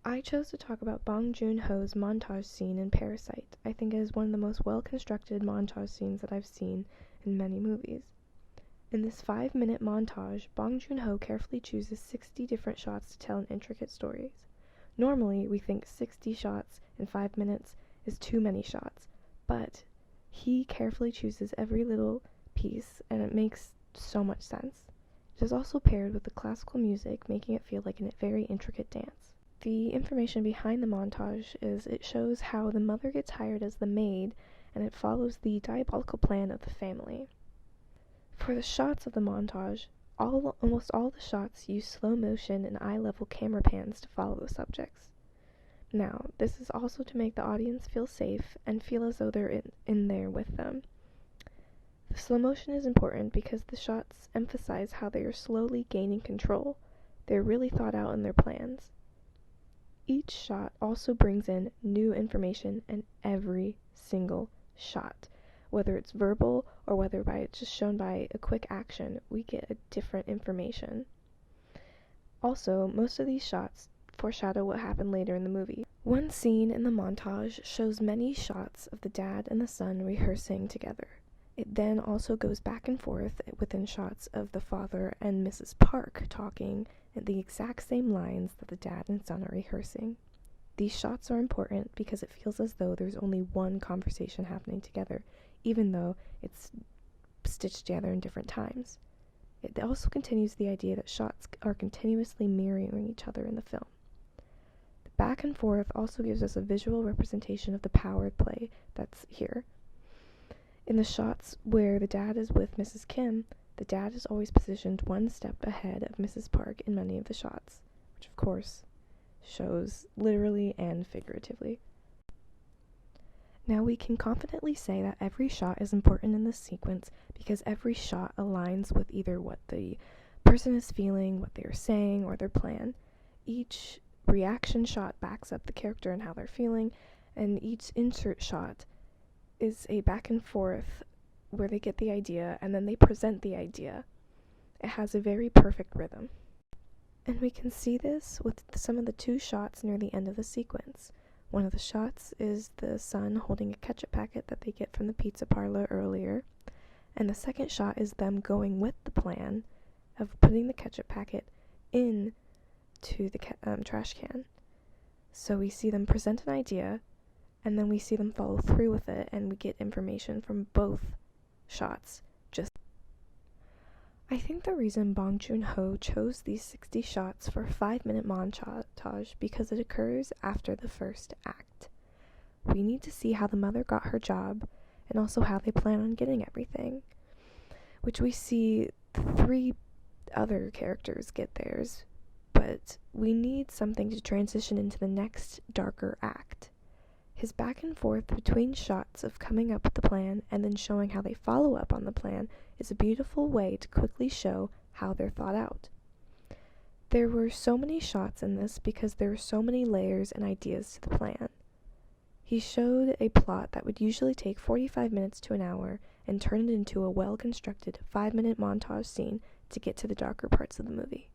I chose to talk about Bong Joon-ho's montage scene in Parasite. I think it is one of the most well-constructed montage scenes that I've seen in many movies. In this 5-minute montage, Bong Joon-ho carefully chooses 60 different shots to tell intricate stories. Normally, we think 60 shots in 5 minutes is too many shots, but he carefully chooses every little piece, and it makes so much sense. It is also paired with the classical music, making it feel like a very intricate dance. The information behind the montage is it shows how the mother gets hired as the maid, and it follows the diabolical plan of the family. For the shots of the montage, almost all the shots use slow motion and eye-level camera pans to follow the subjects. Now, this is also to make the audience feel safe and feel as though they're in there with them. The slow motion is important because the shots emphasize how they are slowly gaining control. They're really thought out in their plans. Each shot also brings in new information in every single shot. Whether it's verbal or whether it's just shown by a quick action, we get a different information. Also, most of these shots foreshadow what happened later in the movie. One scene in the montage shows many shots of the dad and the son rehearsing together. It then also goes back and forth within shots of the father and Mrs. Park talking at the exact same lines that the dad and son are rehearsing. These shots are important because it feels as though there's only one conversation happening together, even though it's stitched together in different times. It also continues the idea that shots are continuously mirroring each other in the film. The back and forth also gives us a visual representation of the power play that's here. In the shots where the dad is with Mrs. Kim, the dad is always positioned one step ahead of Mrs. Park in many of the shots, which of course shows literally and figuratively. Now we can confidently say that every shot is important in this sequence because every shot aligns with either what the person is feeling, what they are saying, or their plan. Each reaction shot backs up the character and how they're feeling, and each insert shot is a back and forth where they get the idea and then they present the idea. It has a very perfect rhythm. And we can see this with some of the 2 shots near the end of the sequence. One of the shots is the son holding a ketchup packet that they get from the pizza parlor earlier, and the second shot is them going with the plan of putting the ketchup packet into the trash can. So we see them present an idea, and then we see them follow through with it, and we get information from both shots. I think the reason Bong Joon-ho chose these 60 shots for a 5-minute montage because it occurs after the first act. We need to see how the mother got her job, and also how they plan on getting everything, which we see 3 other characters get theirs, but we need something to transition into the next darker act. His back and forth between shots of coming up with the plan and then showing how they follow up on the plan is a beautiful way to quickly show how they're thought out. There were so many shots in this because there were so many layers and ideas to the plan. He showed a plot that would usually take 45 minutes to an hour and turned it into a well-constructed 5-minute montage scene to get to the darker parts of the movie.